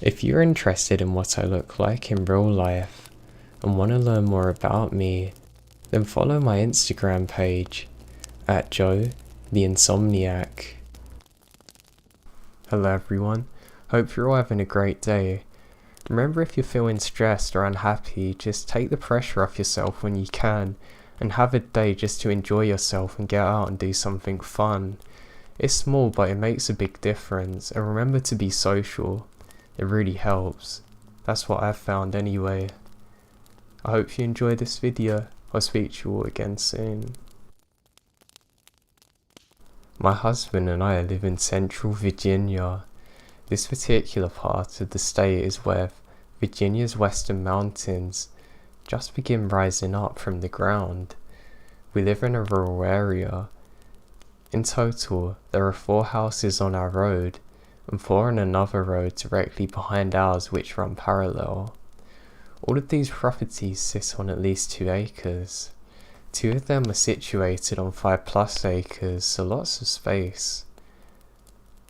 If you're interested in what I look like in real life and want to learn more about me, then follow my Instagram page at Joe the Insomniac. Hello everyone, hope you're all having a great day. Remember, if you're feeling stressed or unhappy, just take the pressure off yourself when you can and have a day just to enjoy yourself and get out and do something fun. It's small, but it makes a big difference, and remember to be social. It really helps. That's what I've found anyway. I hope you enjoyed this video. I'll speak to you all again soon. My husband and I live in central Virginia. This particular part of the state is where Virginia's western mountains just begin rising up from the ground. We live in a rural area. In total, there are 4 houses on our road and 4 on another road directly behind ours which run parallel. All of these properties sit on at least 2 acres. 2 of them are situated on 5+ acres, so lots of space.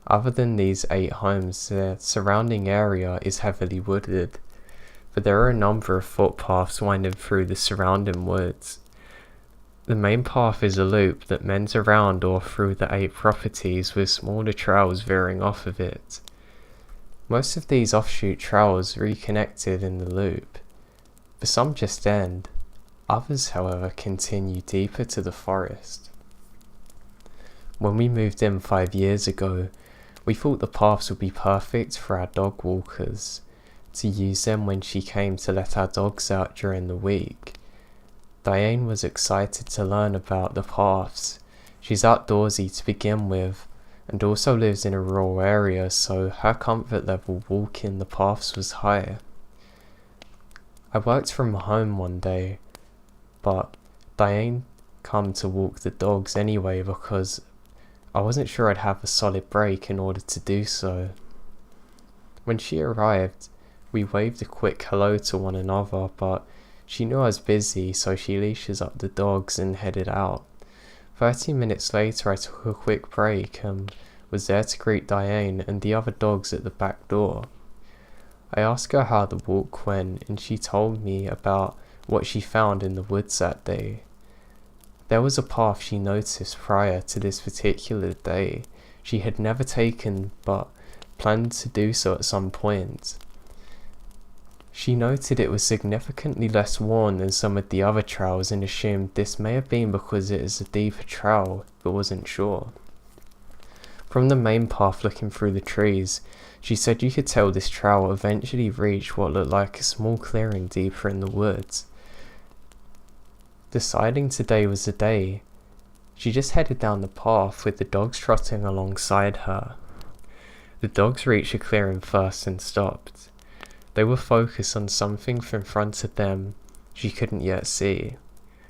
Other than these 8 homes, the surrounding area is heavily wooded, but there are a number of footpaths winding through the surrounding woods. The main path is a loop that mends around or through the 8 properties with smaller trails veering off of it. Most of these offshoot trails reconnected in the loop, but some just end. Others, however, continue deeper to the forest. When we moved in 5 years ago, we thought the paths would be perfect for our dog walkers, to use them when she came to let our dogs out during the week. Diane was excited to learn about the paths. She's outdoorsy to begin with, and also lives in a rural area, so her comfort level walking the paths was high. I worked from home one day, but Diane come to walk the dogs anyway because I wasn't sure I'd have a solid break in order to do so. When she arrived, we waved a quick hello to one another, but she knew I was busy, so she leashes up the dogs and headed out. 30 minutes later, I took a quick break and was there to greet Diane and the other dogs at the back door. I asked her how the walk went, and she told me about what she found in the woods that day. There was a path she noticed prior to this particular day she had never taken but planned to do so at some point. She noted it was significantly less worn than some of the other trails and assumed this may have been because it is a deeper trail, but wasn't sure. From the main path looking through the trees, she said you could tell this trail eventually reached what looked like a small clearing deeper in the woods. Deciding today was the day, she just headed down the path with the dogs trotting alongside her. The dogs reached a clearing first and stopped. They were focused on something in front of them she couldn't yet see.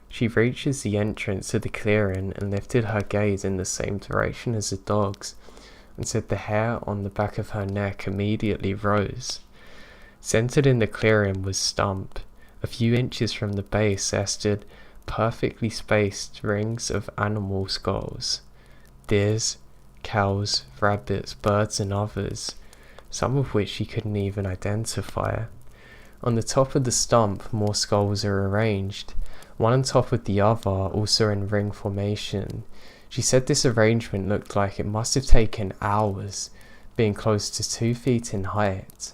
She reaches the entrance to the clearing and lifted her gaze in the same direction as the dogs, and said the hair on the back of her neck immediately rose. Centered in the clearing was Stump. A few inches from the base there stood perfectly spaced rings of animal skulls. Deers, cows, rabbits, birds and others, some of which she couldn't even identify. On the top of the stump, more skulls are arranged, one on top of the other, also in ring formation. She said this arrangement looked like it must have taken hours, being close to 2 feet in height.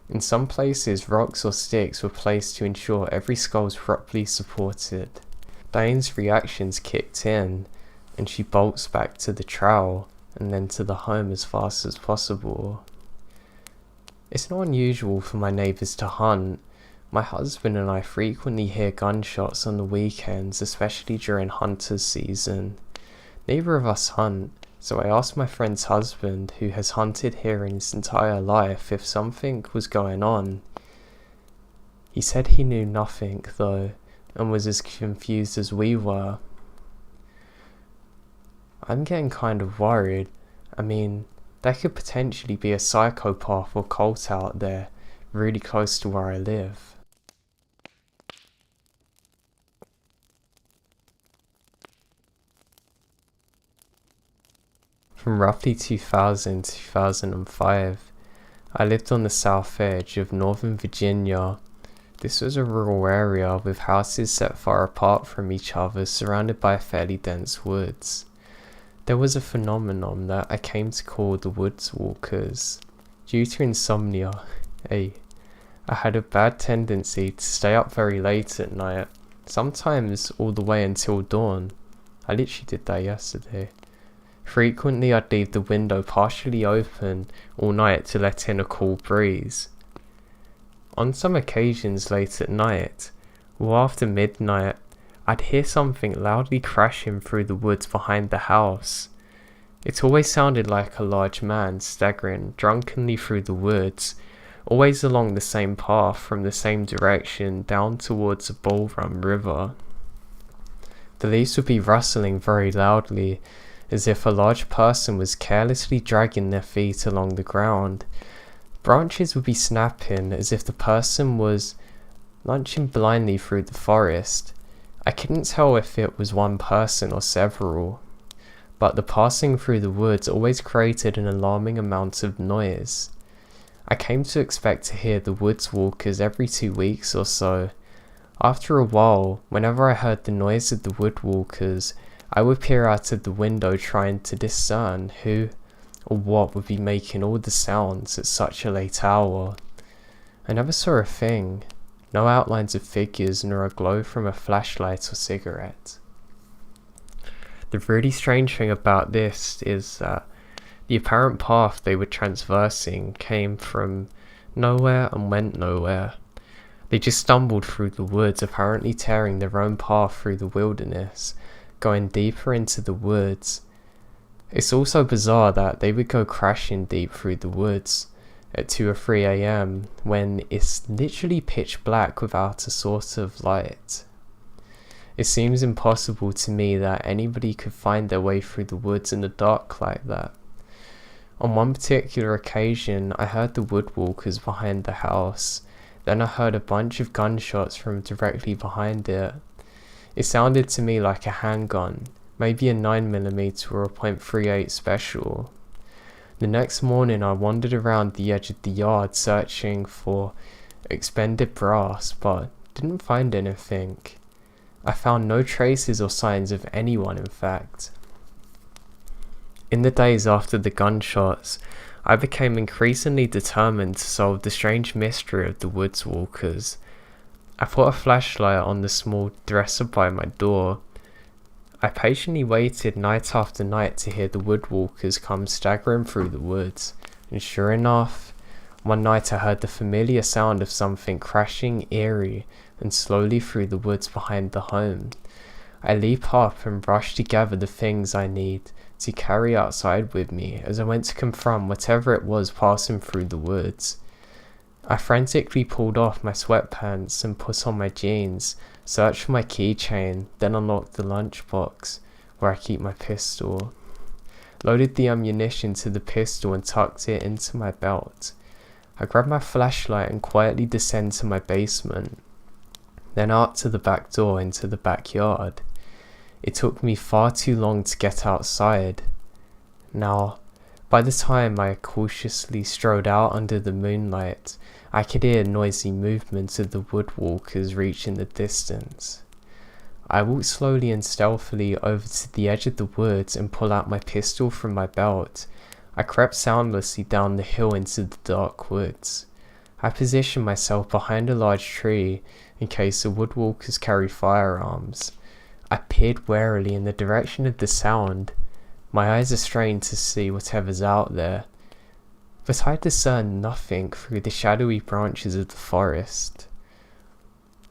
In some places, rocks or sticks were placed to ensure every skull was properly supported. Diane's reactions kicked in, and she bolts back to the trail and then to the home as fast as possible. It's not unusual for my neighbours to hunt. My husband and I frequently hear gunshots on the weekends, especially during hunter's season. Neither of us hunt, so I asked my friend's husband, who has hunted here in his entire life, if something was going on. He said he knew nothing, though, and was as confused as we were. I'm getting kind of worried. I mean, there could potentially be a psychopath or cult out there, really close to where I live. From roughly 2000 to 2005, I lived on the south edge of Northern Virginia. This was a rural area with houses set far apart from each other, surrounded by fairly dense woods. There was a phenomenon that I came to call the woods walkers. Due to insomnia, I had a bad tendency to stay up very late at night, sometimes all the way until dawn. I literally did that yesterday. Frequently I'd leave the window partially open all night to let in a cool breeze. On some occasions late at night, or after midnight, I'd hear something loudly crashing through the woods behind the house. It always sounded like a large man staggering drunkenly through the woods, always along the same path from the same direction down towards a Bull-Run river. The leaves would be rustling very loudly, as if a large person was carelessly dragging their feet along the ground. Branches would be snapping, as if the person was lunching blindly through the forest. I couldn't tell if it was one person or several, but the passing through the woods always created an alarming amount of noise. I came to expect to hear the woods walkers every 2 weeks or so. After a while, whenever I heard the noise of the wood walkers, I would peer out of the window trying to discern who or what would be making all the sounds at such a late hour. I never saw a thing, no outlines of figures nor a glow from a flashlight or cigarette. The really strange thing about this is that the apparent path they were traversing came from nowhere and went nowhere. They just stumbled through the woods, apparently tearing their own path through the wilderness, going deeper into the woods. It's also bizarre that they would go crashing deep through the woods at 2 or 3 a.m. when it's literally pitch black without a source of light. It seems impossible to me that anybody could find their way through the woods in the dark like that. On one particular occasion, I heard the woodwalkers behind the house. Then I heard a bunch of gunshots from directly behind it. It sounded to me like a handgun, maybe a 9mm or a .38 special. The next morning I wandered around the edge of the yard searching for expended brass, but didn't find anything. I found no traces or signs of anyone, in fact. In the days after the gunshots, I became increasingly determined to solve the strange mystery of the woods walkers. I put a flashlight on the small dresser by my door. I patiently waited night after night to hear the woodwalkers come staggering through the woods, and sure enough, one night I heard the familiar sound of something crashing eerie and slowly through the woods behind the home. I leap up and rush to gather the things I need to carry outside with me as I went to confront whatever it was passing through the woods. I frantically pulled off my sweatpants and put on my jeans, searched for my keychain, then unlocked the lunchbox where I keep my pistol. Loaded the ammunition to the pistol and tucked it into my belt. I grabbed my flashlight and quietly descended to my basement, then out to the back door into the backyard. It took me far too long to get outside. Now, by the time I cautiously strode out under the moonlight, I could hear noisy movements of the woodwalkers reaching the distance. I walked slowly and stealthily over to the edge of the woods and pulled out my pistol from my belt. I crept soundlessly down the hill into the dark woods. I positioned myself behind a large tree in case the woodwalkers carried firearms. I peered warily in the direction of the sound. My eyes are strained to see whatever's out there, but I discerned nothing through the shadowy branches of the forest.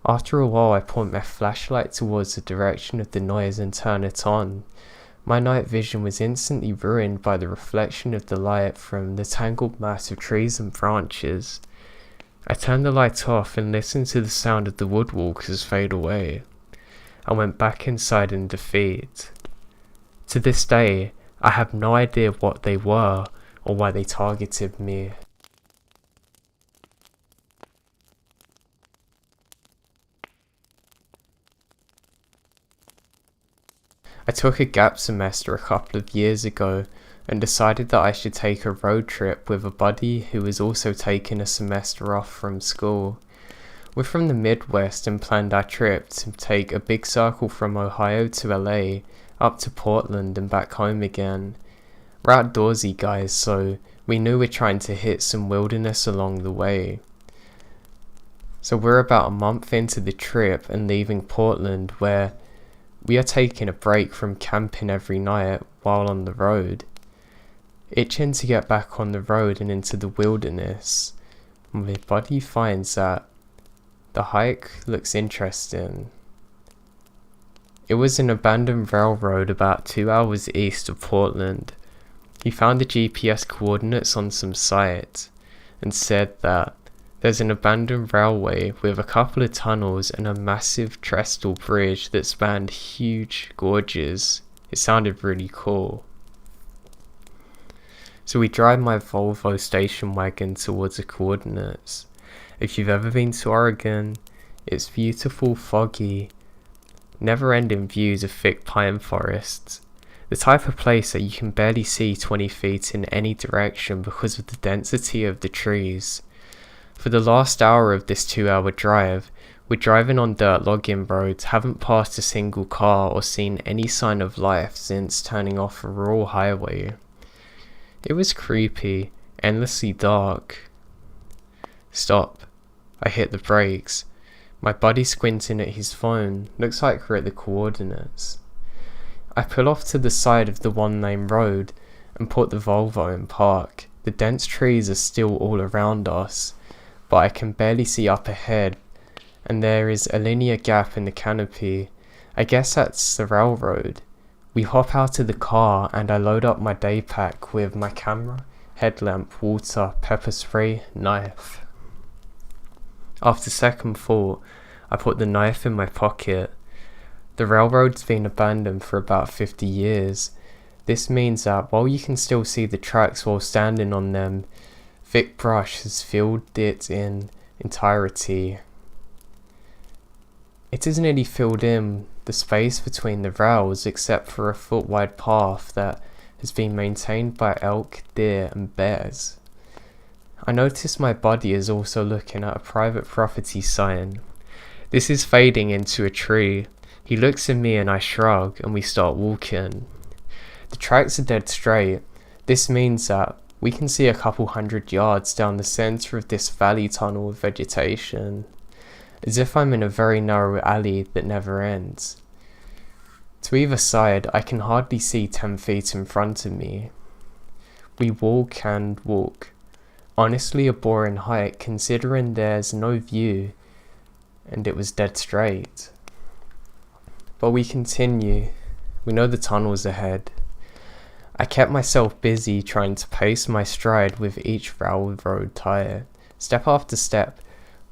After a while I point my flashlight towards the direction of the noise and turn it on. My night vision was instantly ruined by the reflection of the light from the tangled mass of trees and branches. I turned the light off and listened to the sound of the woodwalkers fade away. I went back inside in defeat. To this day, I have no idea what they were or why they targeted me. I took a gap semester a couple of years ago and decided that I should take a road trip with a buddy who was also taking a semester off from school. We're from the Midwest and planned our trip to take a big circle from Ohio to LA, up to Portland and back home again. We're outdoorsy guys, so we knew we're trying to hit some wilderness along the way. So we're about a month into the trip and leaving Portland, where we are taking a break from camping every night while on the road. Itching to get back on the road and into the wilderness, my buddy finds that the hike looks interesting. It was an abandoned railroad about 2 hours east of Portland. He found the GPS coordinates on some site and said that there's an abandoned railway with a couple of tunnels and a massive trestle bridge that spanned huge gorges. It sounded really cool. So we drive my Volvo station wagon towards the coordinates. If you've ever been to Oregon, it's beautiful, foggy, never-ending views of thick pine forests. The type of place that you can barely see 20 feet in any direction because of the density of the trees. For the last hour of this 2-hour drive, we're driving on dirt logging roads, haven't passed a single car or seen any sign of life since turning off a rural highway. It was creepy, endlessly dark. Stop. I hit the brakes. My buddy squinting at his phone. Looks like we're at the coordinates. I pull off to the side of the one-lane road and put the Volvo in park. The dense trees are still all around us, but I can barely see up ahead, and there is a linear gap in the canopy. I guess that's the railroad. We hop out of the car and I load up my day pack with my camera, headlamp, water, pepper spray, knife. After second thought, I put the knife in my pocket. The railroad's been abandoned for about 50 years. This means that while you can still see the tracks while standing on them, thick brush has filled it in entirety. It has nearly filled in the space between the rails except for a foot-wide path that has been maintained by elk, deer and bears. I notice my buddy is also looking at a private property sign. This is fading into a tree. He looks at me and I shrug and we start walking. The tracks are dead straight. This means that we can see a couple 100 yards down the center of this valley tunnel of vegetation, as if I'm in a very narrow alley that never ends. To either side, I can hardly see 10 feet in front of me. We walk and walk. Honestly, a boring hike considering there's no view and it was dead straight. But we continue. We know the tunnel's ahead. I kept myself busy trying to pace my stride with each railroad tire. Step after step,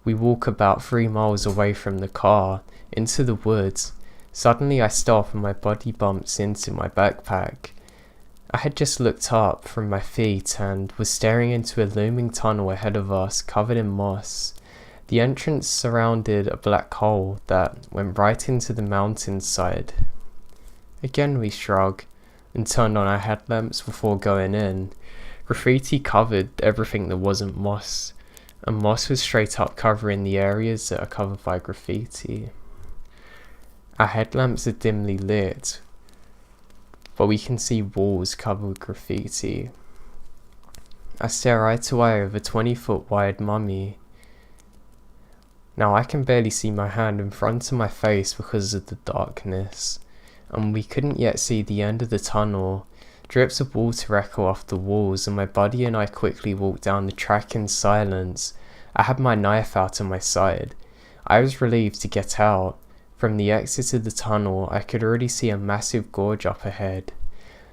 we walk about 3 miles away from the car, into the woods. Suddenly I stop and my body bumps into my backpack. I had just looked up from my feet and was staring into a looming tunnel ahead of us, covered in moss. The entrance surrounded a black hole that went right into the mountainside. Again we shrug and turned on our headlamps before going in. Graffiti covered everything that wasn't moss, and moss was straight up covering the areas that are covered by graffiti. Our headlamps are dimly lit, but we can see walls covered with graffiti. I stare eye to eye with a 20-foot wide mummy. Now I can barely see my hand in front of my face because of the darkness, and we couldn't yet see the end of the tunnel. Drips of water echo off the walls, and my buddy and I quickly walked down the track in silence. I had my knife out on my side. I was relieved to get out. From the exit of the tunnel, I could already see a massive gorge up ahead.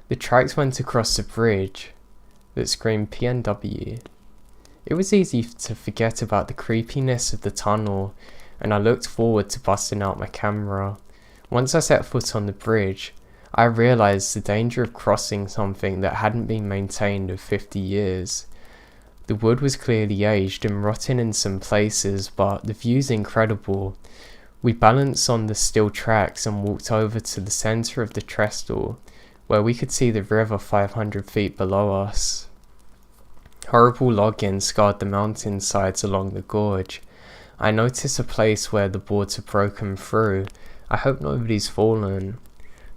The tracks went across a bridge that screamed PNW. It was easy to forget about the creepiness of the tunnel, and I looked forward to busting out my camera. Once I set foot on the bridge, I realized the danger of crossing something that hadn't been maintained in 50 years. The wood was clearly aged and rotten in some places, but the view's incredible. We balanced on the steel tracks and walked over to the center of the trestle, where we could see the river 500 feet below us. Horrible logging scarred the mountainsides along the gorge. I noticed a place where the boards had broken through. I hope nobody's fallen.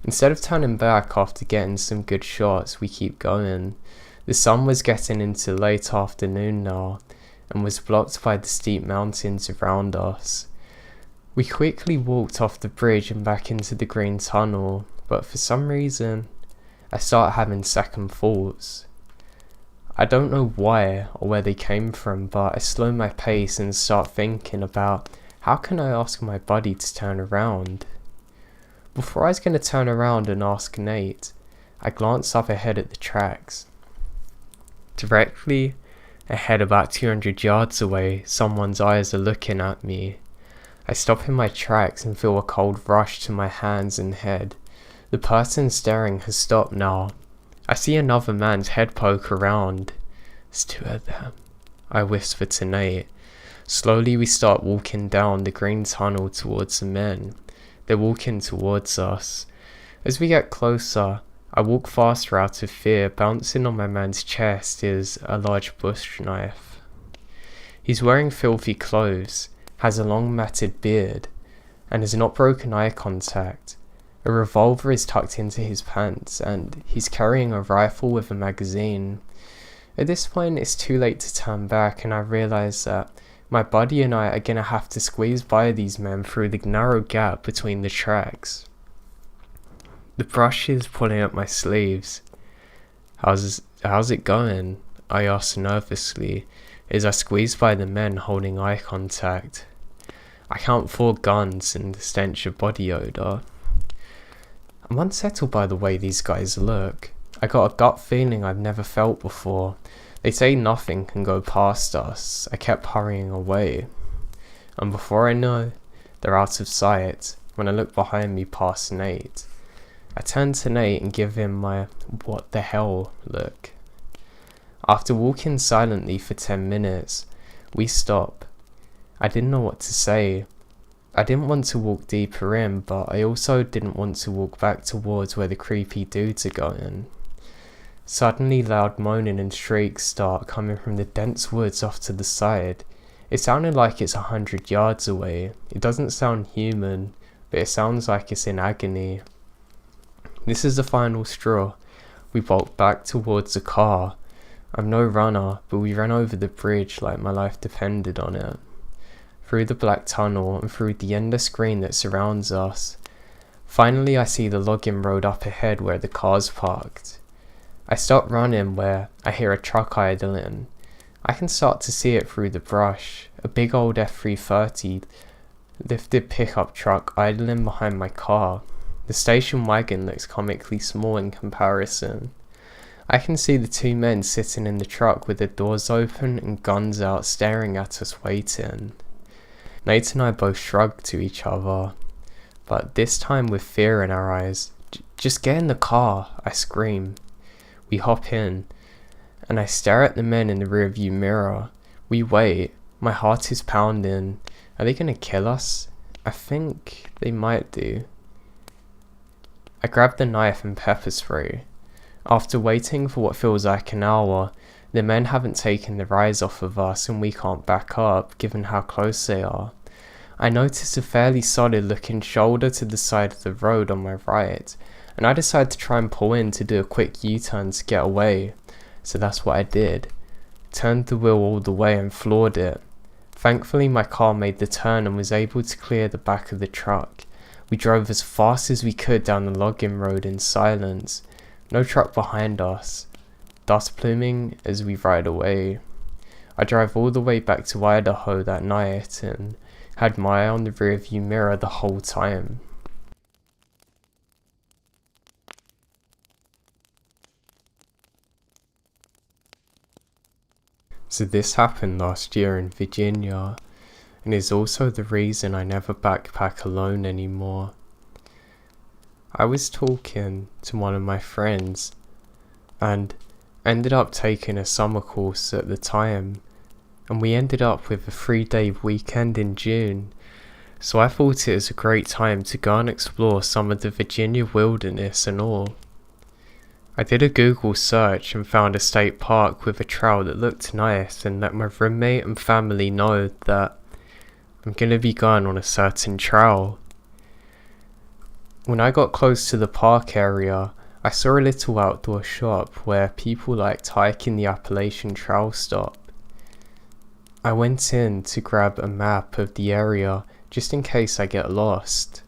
Instead of turning back after getting some good shots, we keep going. The sun was getting into late afternoon now, and was blocked by the steep mountains around us. We quickly walked off the bridge and back into the green tunnel, but for some reason, I started having second thoughts. I don't know why or where they came from, but I slow my pace and start thinking about how can I ask my buddy to turn around. Before I was going to turn around and ask Nate, I glanced up ahead at the tracks. Directly ahead, about 200 yards away, someone's eyes are looking at me. I stop in my tracks and feel a cold rush to my hands and head. The person staring has stopped now. I see another man's head poke around. It's two of them, I whisper to Nate. Slowly we start walking down the green tunnel towards the men. They're walking towards us. As we get closer, I walk faster out of fear. Bouncing on my man's chest is a large bush knife. He's wearing filthy clothes, has a long matted beard, and has not broken eye contact. A revolver is tucked into his pants, and he's carrying a rifle with a magazine. At this point, it's too late to turn back, and I realise that my buddy and I are going to have to squeeze by these men through the narrow gap between the tracks. The brush is pulling up my sleeves. How's it going? I ask nervously, as I squeeze by the men holding eye contact. I count 4 guns and the stench of body odour. I'm unsettled by the way these guys look. I got a gut feeling I've never felt before. They say nothing can go past us. I kept hurrying away. And before I know, they're out of sight when I look behind me past Nate. I turn to Nate and give him my what the hell look. After walking silently for 10 minutes, we stop. I didn't know what to say. I didn't want to walk deeper in, but I also didn't want to walk back towards where the creepy dudes are going. Suddenly loud moaning and shrieks start coming from the dense woods off to the side. It sounded like it's 100 yards away. It doesn't sound human, but it sounds like it's in agony. This is the final straw. We bolt back towards the car. I'm no runner, but we ran over the bridge like my life depended on it. Through the black tunnel and through the endless green that surrounds us. Finally I see the logging road up ahead where the car's parked. I start running where I hear a truck idling. I can start to see it through the brush. A big old F330 lifted pickup truck idling behind my car. The station wagon looks comically small in comparison. I can see the 2 men sitting in the truck with the doors open and guns out staring at us waiting. Nate and I both shrug to each other, but this time with fear in our eyes. Just get in the car, I scream. We hop in, and I stare at the men in the rearview mirror. We wait. My heart is pounding. Are they gonna kill us? I think they might do. I grab the knife and pepper spray. After waiting for what feels like an hour, the men haven't taken their eyes off of us and we can't back up given how close they are. I notice a fairly solid looking shoulder to the side of the road on my right, and I decide to try and pull in to do a quick U-turn to get away. So that's what I did. Turned the wheel all the way and floored it. Thankfully my car made the turn and was able to clear the back of the truck. We drove as fast as we could down the logging road in silence. No truck behind us. Dust pluming as we ride away. I drive all the way back to Idaho that night and had my eye on the rearview mirror the whole time. So this happened last year in Virginia, and is also the reason I never backpack alone anymore. I was talking to one of my friends, and ended up taking a summer course at the time, and we ended up with a 3-day weekend in June, so I thought it was a great time to go and explore some of the Virginia wilderness and all. I did a Google search and found a state park with a trail that looked nice and let my roommate and family know that I'm going to be going on a certain trail. When I got close to the park area, I saw a little outdoor shop where people liked hiking the Appalachian Trail stop. I went in to grab a map of the area just in case I get lost.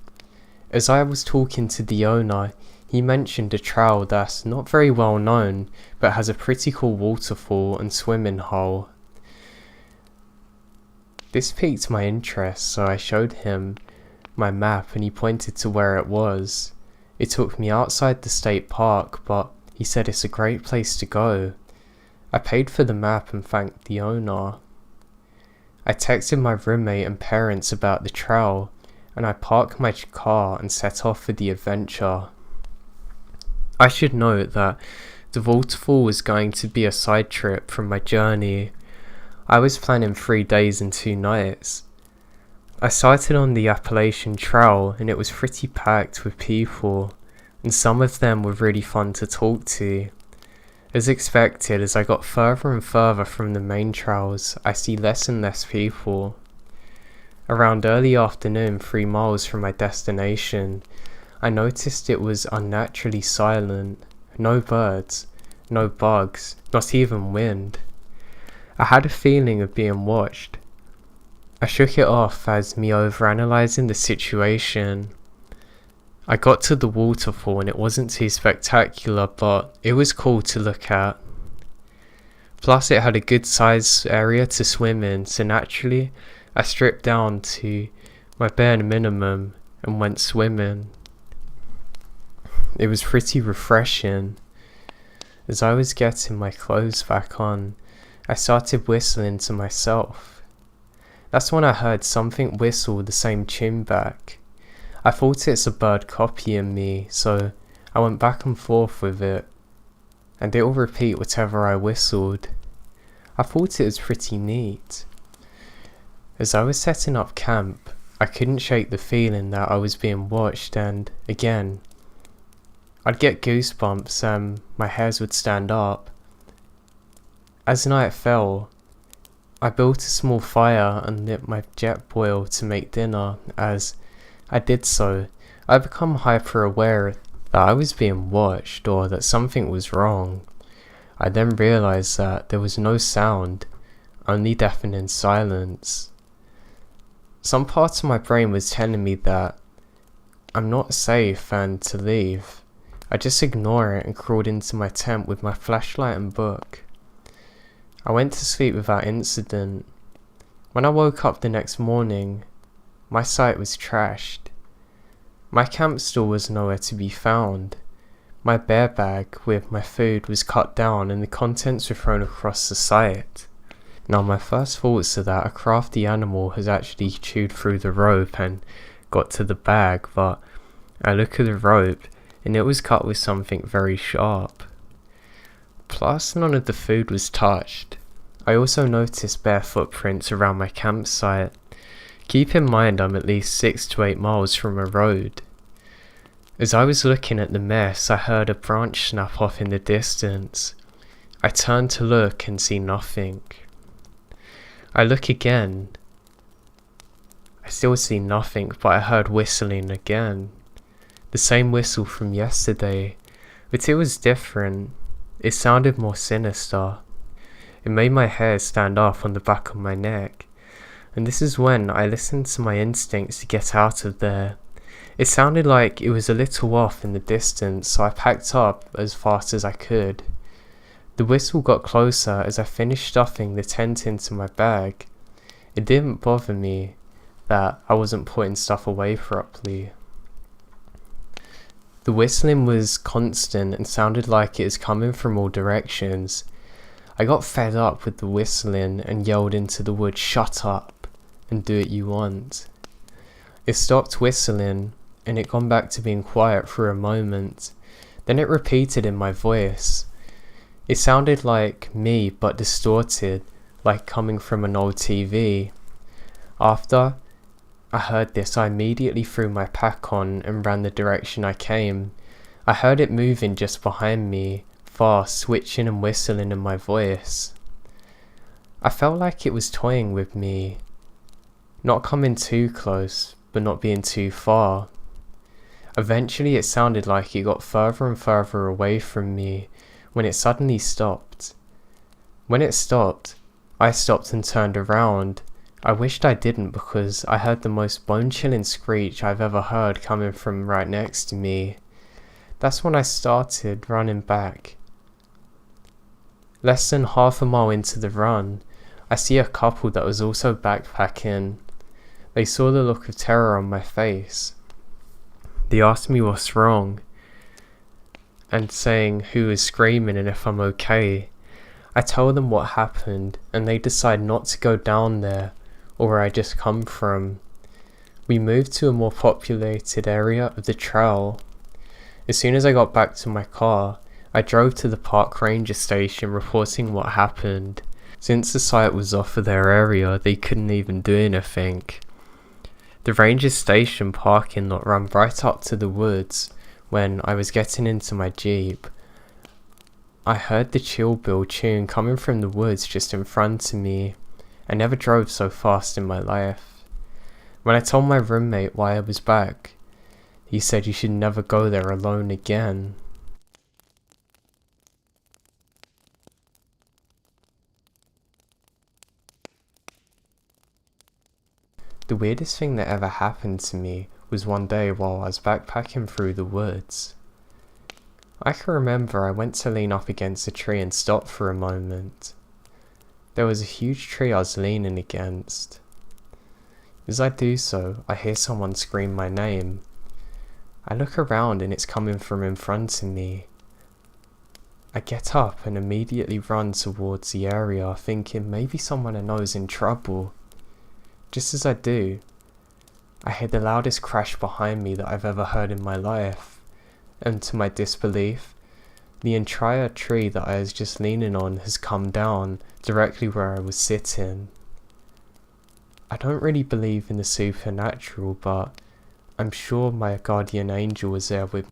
As I was talking to the owner, he mentioned a trail that's not very well known but has a pretty cool waterfall and swimming hole. This piqued my interest, so I showed him my map and he pointed to where it was. It took me outside the state park, but he said it's a great place to go. I paid for the map and thanked the owner. I texted my roommate and parents about the trail, and I parked my car and set off for the adventure. I should note that the waterfall was going to be a side trip from my journey. I was planning 3 days and 2 nights. I started on the Appalachian Trail and it was pretty packed with people, and some of them were really fun to talk to. As expected, as I got further and further from the main trails, I see less and less people. Around early afternoon, 3 miles from my destination, I noticed it was unnaturally silent. No birds, no bugs, not even wind. I had a feeling of being watched. I shook it off as me overanalyzing the situation. I got to the waterfall and it wasn't too spectacular, but it was cool to look at. Plus it had a good sized area to swim in, so naturally I stripped down to my bare minimum and went swimming. It was pretty refreshing. As I was getting my clothes back on, I started whistling to myself. That's when I heard something whistle the same tune back. I thought it's a bird copying me, so I went back and forth with it, and it will repeat whatever I whistled. I thought it was pretty neat. As I was setting up camp, I couldn't shake the feeling that I was being watched, and again, I'd get goosebumps and my hairs would stand up. As night fell, I built a small fire and lit my jet boil to make dinner. As I did so, I became hyper aware that I was being watched or that something was wrong. I then realized that there was no sound, only deafening silence. Some part of my brain was telling me that I'm not safe and to leave. I just ignored it and crawled into my tent with my flashlight and book. I went to sleep without incident. When I woke up the next morning, my sight was trashed. My camp stool was nowhere to be found. My bear bag with my food was cut down and the contents were thrown across the site. Now my first thoughts are that a crafty animal has actually chewed through the rope and got to the bag, but I look at the rope and it was cut with something very sharp. Plus, none of the food was touched. I also noticed bare footprints around my campsite. Keep in mind I'm at least 6 to 8 miles from a road. As I was looking at the mess, I heard a branch snap off in the distance. I turned to look and see nothing. I look again. I still see nothing, but I heard whistling again. The same whistle from yesterday, but it was different. It sounded more sinister. It made my hair stand up on the back of my neck, and this is when I listened to my instincts to get out of there. It sounded like it was a little off in the distance, so I packed up as fast as I could. The whistle got closer as I finished stuffing the tent into my bag. It didn't bother me that I wasn't putting stuff away properly. The whistling was constant and sounded like it was coming from all directions. I got fed up with the whistling and yelled into the woods, "Shut up and do what you want." It stopped whistling and it gone back to being quiet for a moment. Then it repeated in my voice. It sounded like me but distorted, like coming from an old TV. After I heard this, I immediately threw my pack on and ran the direction I came. I heard it moving just behind me, fast, switching and whistling in my voice. I felt like it was toying with me, not coming too close, but not being too far. Eventually it sounded like it got further and further away from me when it suddenly stopped. When it stopped, I stopped and turned around. I wished I didn't because I heard the most bone-chilling screech I've ever heard coming from right next to me. That's when I started running back. Less than half a mile into the run, I see a couple that was also backpacking. They saw the look of terror on my face. They asked me what's wrong, and saying who is screaming and if I'm okay. I tell them what happened, and they decide not to go down there, or where I just come from. We moved to a more populated area of the trail. As soon as I got back to my car, I drove to the park ranger station reporting what happened. Since the site was off of their area, they couldn't even do anything. The ranger station parking lot ran right up to the woods. When I was getting into my Jeep, I heard the Chill Bill tune coming from the woods just in front of me. I never drove so fast in my life. When I told my roommate why I was back, he said you should never go there alone again. The weirdest thing that ever happened to me was one day while I was backpacking through the woods. I can remember I went to lean up against a tree and stop for a moment. There was a huge tree I was leaning against. As I do so, I hear someone scream my name. I look around and it's coming from in front of me. I get up and immediately run towards the area, thinking maybe someone I know is in trouble. Just as I do, I hear the loudest crash behind me that I've ever heard in my life, and to my disbelief, the entire tree that I was just leaning on has come down directly where I was sitting. I don't really believe in the supernatural, but I'm sure my guardian angel was there with me.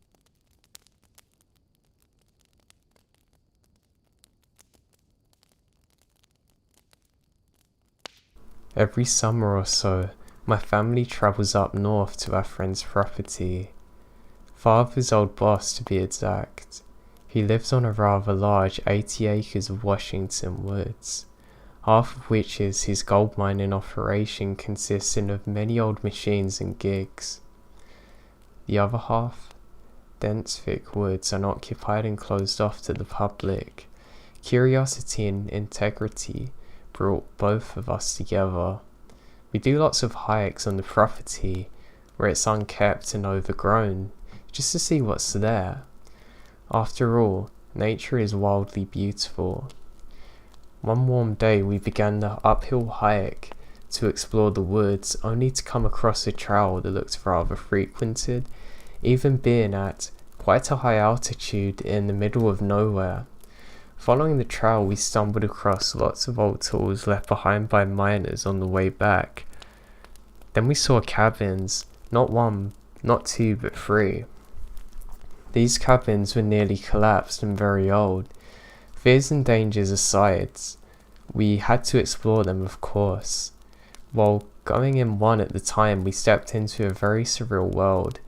Every summer or so, my family travels up north to our friend's property. Father's old boss, to be exact. He lives on a rather large 80 acres of Washington woods, half of which is his gold mining operation consisting of many old machines and gigs. The other half, dense thick woods, unoccupied and closed off to the public. Curiosity and integrity brought both of us together. We do lots of hikes on the property where it's unkept and overgrown, just to see what's there. After all, nature is wildly beautiful. One warm day we began the uphill hike to explore the woods, only to come across a trail that looked rather frequented, even being at quite a high altitude in the middle of nowhere. Following the trail, we stumbled across lots of old tools left behind by miners on the way back. Then we saw cabins, not one, not two, but three. These cabins were nearly collapsed and very old. Fears and dangers aside, we had to explore them, of course. While going in one at the time, we stepped into a very surreal world.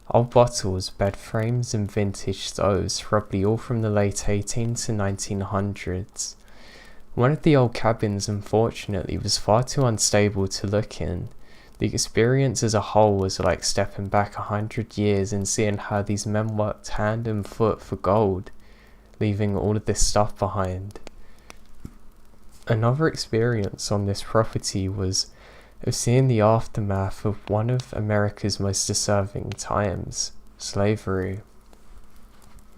Old bottles, bed frames and vintage stoves, probably all from the late 1800s to 1900s. One of the old cabins, unfortunately, was far too unstable to look in. The experience as a whole was like stepping back 100 years and seeing how these men worked hand and foot for gold, leaving all of this stuff behind. Another experience on this property was of seeing the aftermath of one of America's most disturbing times, slavery.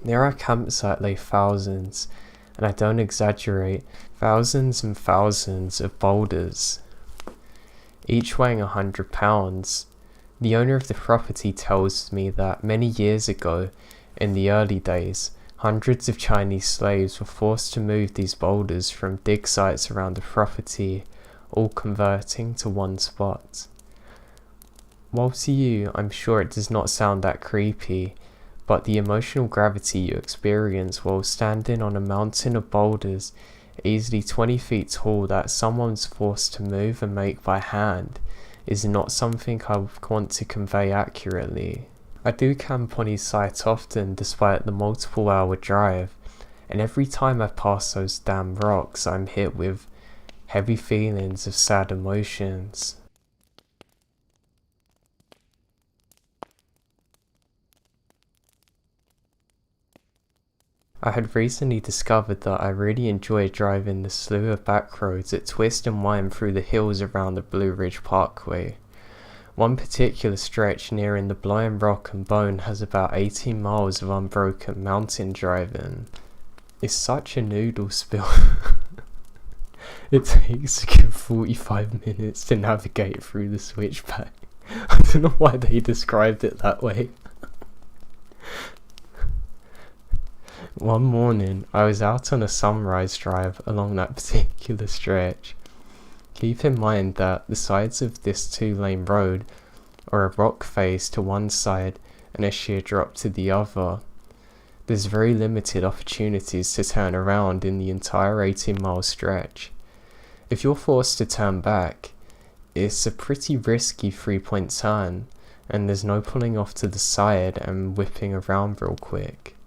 Near our campsite lay thousands, and I don't exaggerate, thousands and thousands of boulders, each weighing 100 pounds. The owner of the property tells me that many years ago, in the early days, hundreds of Chinese slaves were forced to move these boulders from dig sites around the property, all converting to one spot. While to you, I'm sure it does not sound that creepy, but the emotional gravity you experience while standing on a mountain of boulders easily 20 feet tall that someone's forced to move and make by hand is not something I want to convey accurately. I do camp on his site often despite the multiple hour drive, and every time I pass those damn rocks I'm hit with heavy feelings of sad emotions. I had recently discovered that I really enjoy driving the slew of back roads that twist and wind through the hills around the Blue Ridge Parkway. One particular stretch nearing the Blind Rock and Bone has about 18 miles of unbroken mountain driving. It's such a noodle spill. It takes a good 45 minutes to navigate through the switchback. I don't know why they described it that way. One morning, I was out on a sunrise drive along that particular stretch. Keep in mind that the sides of this 2-lane road are a rock face to one side and a sheer drop to the other. There's very limited opportunities to turn around in the entire 18-mile stretch. If you're forced to turn back, it's a pretty risky 3-point turn, and there's no pulling off to the side and whipping around real quick.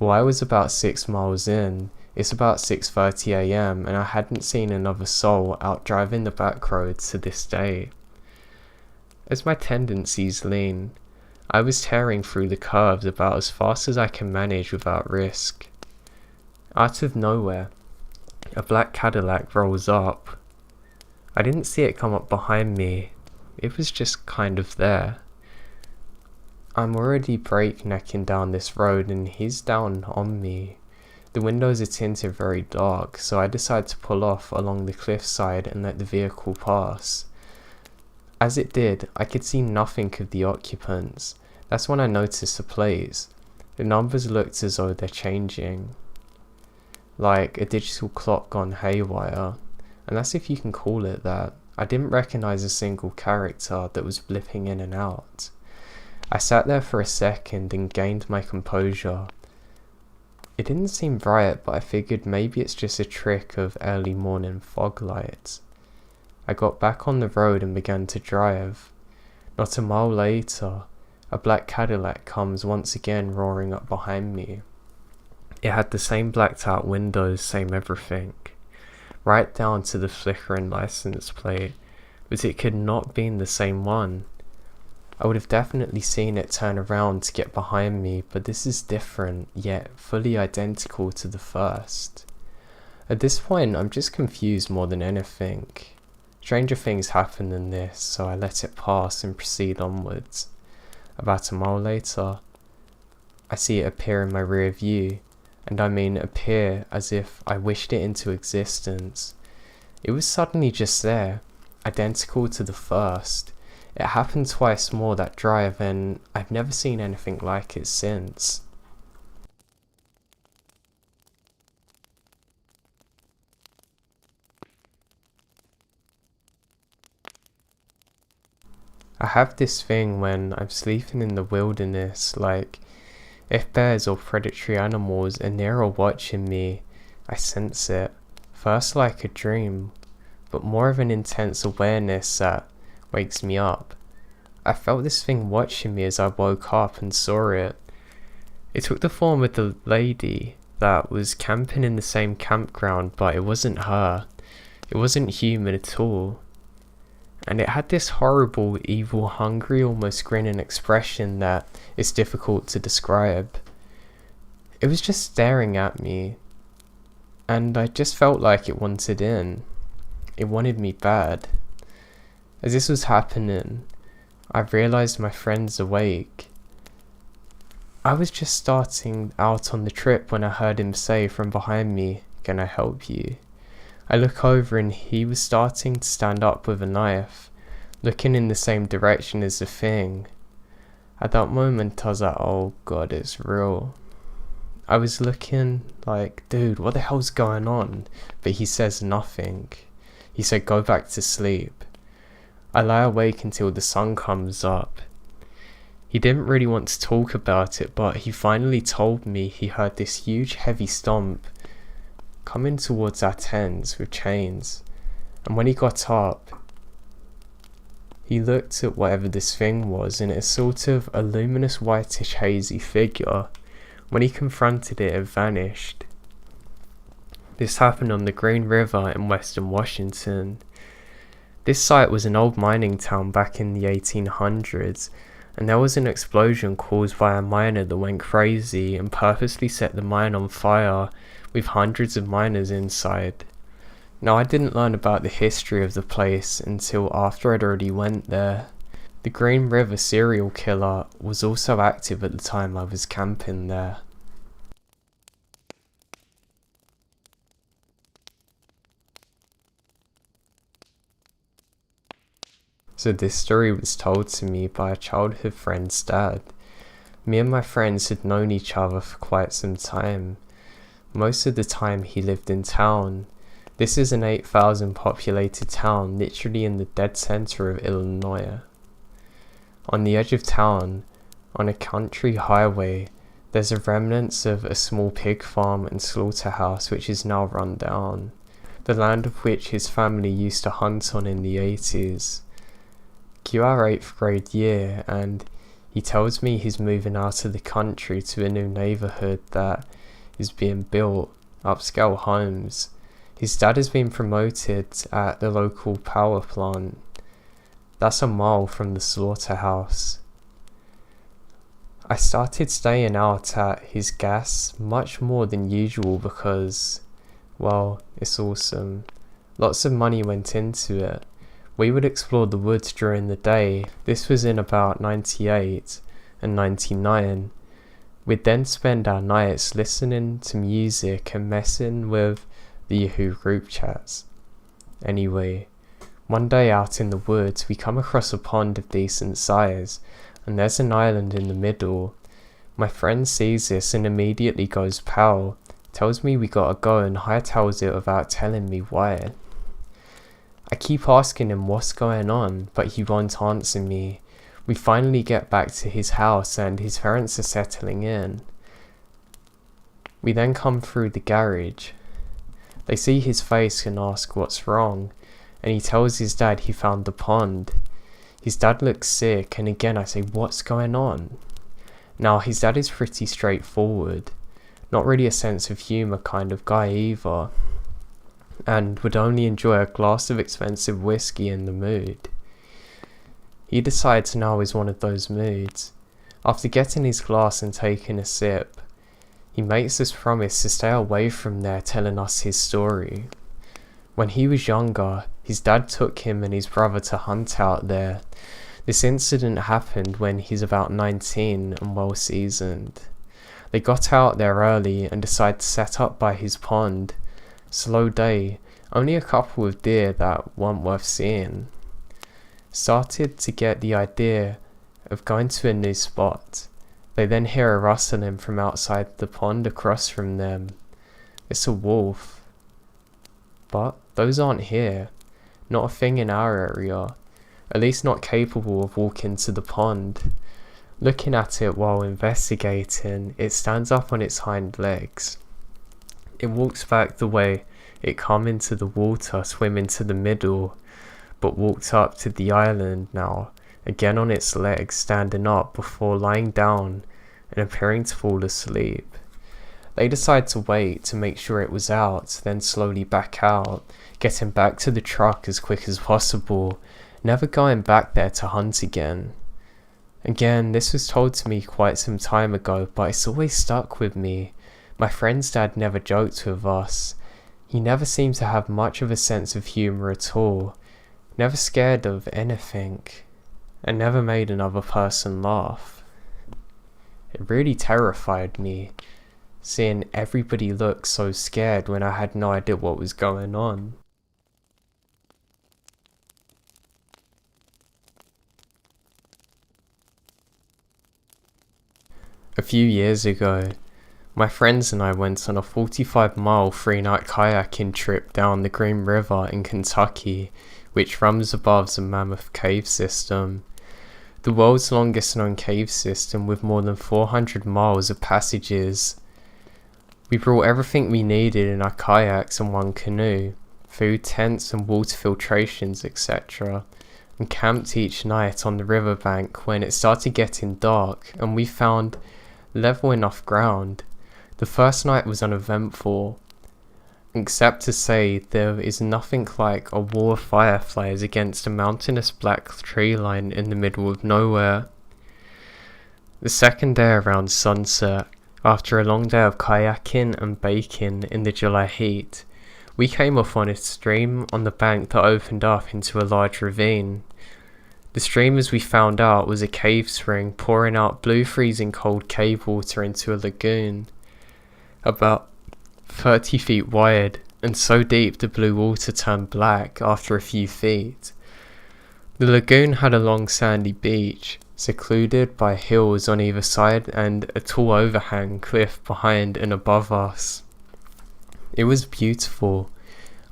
Well, I was about 6 miles in. It's about 6:30 AM and I hadn't seen another soul out driving the back roads to this day. As my tendencies lean, I was tearing through the curves about as fast as I can manage without risk. Out of nowhere, a black Cadillac rolls up. I didn't see it come up behind me. It was just kind of there. I'm already breaknecking down this road and he's down on me. The windows are tinted very dark, so I decide to pull off along the cliffside and let the vehicle pass. As it did, I could see nothing of the occupants. That's when I noticed the plates. The numbers looked as though they're changing. Like a digital clock gone haywire. And that's if you can call it that. I didn't recognize a single character that was blipping in and out. I sat there for a second and gained my composure. It didn't seem right, but I figured maybe it's just a trick of early morning fog lights. I got back on the road and began to drive. Not a mile later, a black Cadillac comes once again roaring up behind me. It had the same blacked out windows, same everything, right down to the flickering license plate, but it could not be the same one. I would have definitely seen it turn around to get behind me, but this is different, yet fully identical to the first. At this point, I'm just confused more than anything. Stranger things happen than this, so I let it pass and proceed onwards. About a mile later, I see it appear in my rear view, and I mean appear as if I wished it into existence. It was suddenly just there, identical to the first. It happened twice more that drive, and I've never seen anything like it since. I have this thing when I'm sleeping in the wilderness, like if bears or predatory animals are near or watching me, I sense it, first like a dream, but more of an intense awareness that wakes me up. I felt this thing watching me as I woke up and saw it. It took the form of the lady that was camping in the same campground, but it wasn't her. It wasn't human at all. And it had this horrible, evil, hungry, almost grinning expression that is difficult to describe. It was just staring at me, and I just felt like it wanted in. It wanted me bad. As this was happening, I realized my friend's awake. I was just starting out on the trip when I heard him say from behind me, "Can I help you?" I look over and he was starting to stand up with a knife, looking in the same direction as the thing. At that moment I was like, oh god, it's real. I was looking like, dude, what the hell's going on? But he says nothing. He said, go back to sleep. I lie awake until the sun comes up. He didn't really want to talk about it, but he finally told me he heard this huge heavy stomp coming towards our tents with chains, and when he got up, he looked at whatever this thing was, and it's sort of a luminous whitish hazy figure. When he confronted it, it vanished. This happened on the Green River in western Washington. This site was an old mining town back in the 1800s, and there was an explosion caused by a miner that went crazy and purposely set the mine on fire with hundreds of miners inside. Now, I didn't learn about the history of the place until after I'd already went there. The Green River serial killer was also active at the time I was camping there. So this story was told to me by a childhood friend's dad. Me and my friends had known each other for quite some time. Most of the time he lived in town. This is an 8,000 populated town, literally in the dead center of Illinois. On the edge of town, on a country highway, there's a remnants of a small pig farm and slaughterhouse which is now run down, the land of which his family used to hunt on in the 80s. Cue our 8th grade year, and he tells me he's moving out of the country to a new neighborhood that is being built, upscale homes. His dad has been promoted at the local power plant. That's a mile from the slaughterhouse. I started staying out at his gas much more than usual because, well, it's awesome. Lots of money went into it. We would explore the woods during the day. This was in about 98 and 99. We'd then spend our nights listening to music and messing with the Yahoo group chats. Anyway, one day out in the woods we come across a pond of decent size, and there's an island in the middle. My friend sees this and immediately goes pal, tells me we gotta go, and hightails it without telling me why. I keep asking him what's going on, but he won't answer me. We finally get back to his house and his parents are settling in. We then come through the garage. They see his face and ask what's wrong, and he tells his dad he found the pond. His dad looks sick, and again I say, what's going on? Now, his dad is pretty straightforward, not really a sense of humour kind of guy either, and would only enjoy a glass of expensive whiskey in the mood. He decides now is one of those moods. After getting his glass and taking a sip, he makes us promise to stay away from there, telling us his story. When he was younger, his dad took him and his brother to hunt out there. This incident happened when he's about 19 and well seasoned. They got out there early and decided to set up by his pond. Slow day, only a couple of deer that weren't worth seeing. Started to get the idea of going to a new spot. They then hear a rustling from outside the pond across from them. It's a wolf. But those aren't here. Not a thing in our area. At least not capable of walking to the pond. Looking at it while investigating, it stands up on its hind legs. It walks back the way it come into the water, swim into the middle, but walked up to the island now, again on its legs, standing up before lying down and appearing to fall asleep. They decide to wait to make sure it was out, then slowly back out, getting back to the truck as quick as possible, never going back there to hunt again. Again, this was told to me quite some time ago, but it's always stuck with me. My friend's dad never joked with us. He never seemed to have much of a sense of humour at all, never scared of anything, and never made another person laugh. It really terrified me, seeing everybody look so scared when I had no idea what was going on. A few years ago, my friends and I went on a 45-mile 3-night kayaking trip down the Green River in Kentucky, which runs above the Mammoth Cave system. the world's longest known cave system with more than 400 miles of passages. We brought everything we needed in our kayaks and one canoe, food, tents and water filtrations, etc., and camped each night on the riverbank when it started getting dark and we found level enough ground. The first night was uneventful, except to say there is nothing like a wall of fireflies against a mountainous black tree line in the middle of nowhere. The second day around sunset, after a long day of kayaking and baking in the July heat, we came up on a stream on the bank that opened up into a large ravine. The stream, as we found out, was a cave spring pouring out blue freezing cold cave water into a lagoon, about 30 feet wide, and so deep the blue water turned black after a few feet. The lagoon had a long sandy beach, secluded by hills on either side and a tall overhang cliff behind and above us. It was beautiful,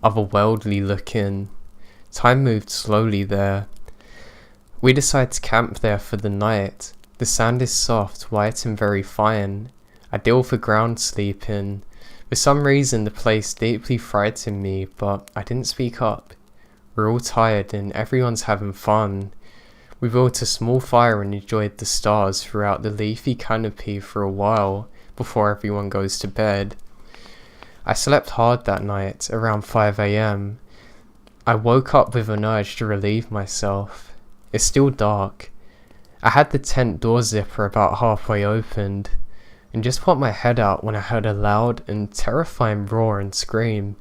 otherworldly looking. Time moved slowly there. We decided to camp there for the night. The sand is soft, white and very fine, ideal for ground sleeping. For some reason the place deeply frightened me, but I didn't speak up. We're all tired and everyone's having fun. We built a small fire and enjoyed the stars throughout the leafy canopy for a while before everyone goes to bed. I slept hard that night, around 5 a.m. I woke up with an urge to relieve myself. It's still dark. I had the tent door zipper about halfway opened, and just put my head out when I heard a loud and terrifying roar and scream.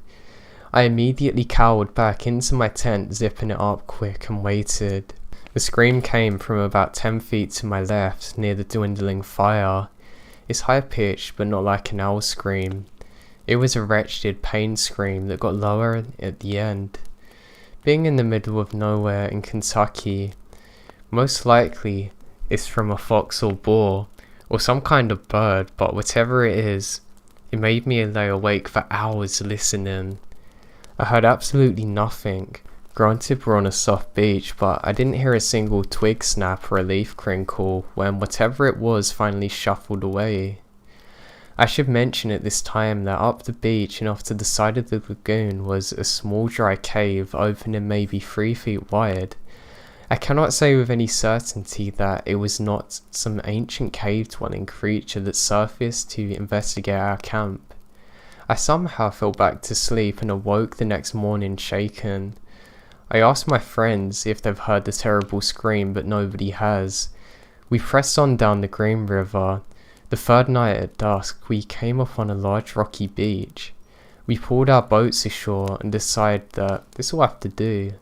I immediately cowered back into my tent, zipping it up quick, and waited. The scream came from about 10 feet to my left, near the dwindling fire. It's high-pitched, but not like an owl scream. It was a wretched pain scream that got lower at the end. Being in the middle of nowhere in Kentucky, most likely it's from a fox or boar, or some kind of bird, but whatever it is, it made me lay awake for hours listening. I heard absolutely nothing. Granted, we're on a soft beach, but I didn't hear a single twig snap or a leaf crinkle when whatever it was finally shuffled away. I should mention at this time that up the beach and off to the side of the lagoon was a small dry cave opening maybe 3 feet wide. I cannot say with any certainty that it was not some ancient cave-dwelling creature that surfaced to investigate our camp. I somehow fell back to sleep and awoke the next morning shaken. I asked my friends if they've heard the terrible scream, but nobody has. We pressed on down the Green River. The third night at dusk, we came upon a large rocky beach. We pulled our boats ashore and decided that this will have to do,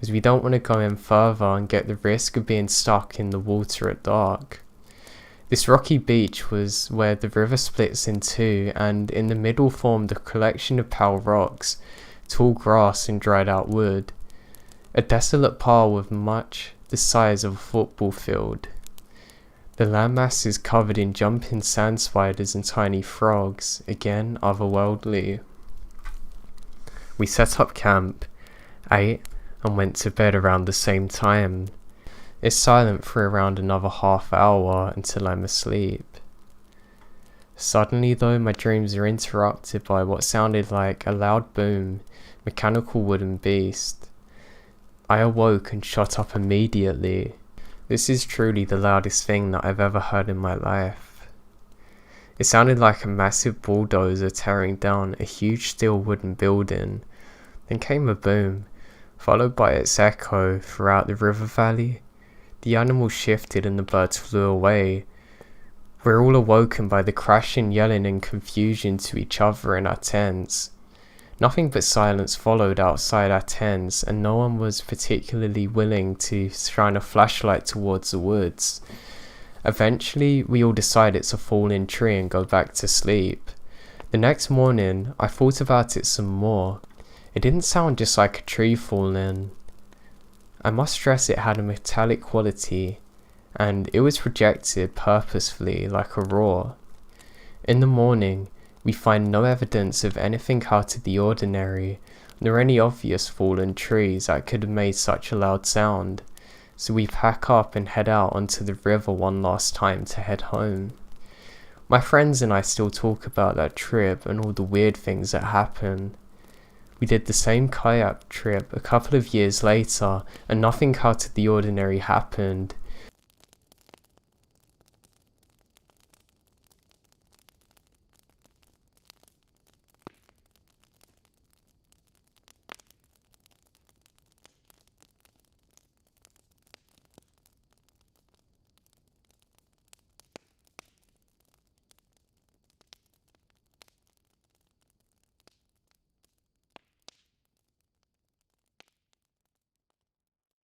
as we don't want to go in further and get the risk of being stuck in the water at dark. This rocky beach was where the river splits in two, and in the middle formed a collection of pale rocks, tall grass and dried out wood. A desolate pile with much the size of a football field. The landmass is covered in jumping sand spiders and tiny frogs, again otherworldly. We set up camp, ate, and went to bed around the same time. It's silent for around another half hour until I'm asleep. Suddenly though, my dreams are interrupted by what sounded like a loud boom, mechanical wooden beast. I awoke and shot up immediately. This is truly the loudest thing that I've ever heard in my life. It sounded like a massive bulldozer tearing down a huge steel wooden building. Then came a boom, followed by its echo throughout the river valley. The animal shifted and the birds flew away. We're all awoken by the crashing, yelling and confusion to each other in our tents. Nothing but silence followed outside our tents, and no one was particularly willing to shine a flashlight towards the woods. Eventually, we all decided it's a fallen tree and go back to sleep. The next morning, I thought about it some more. It didn't sound just like a tree falling. I must stress it had a metallic quality, and it was projected purposefully like a roar. In the morning, we find no evidence of anything out of the ordinary, nor any obvious fallen trees that could have made such a loud sound, so we pack up and head out onto the river one last time to head home. My friends and I still talk about that trip and all the weird things that happened. We did the same kayak trip a couple of years later, and nothing out of the ordinary happened.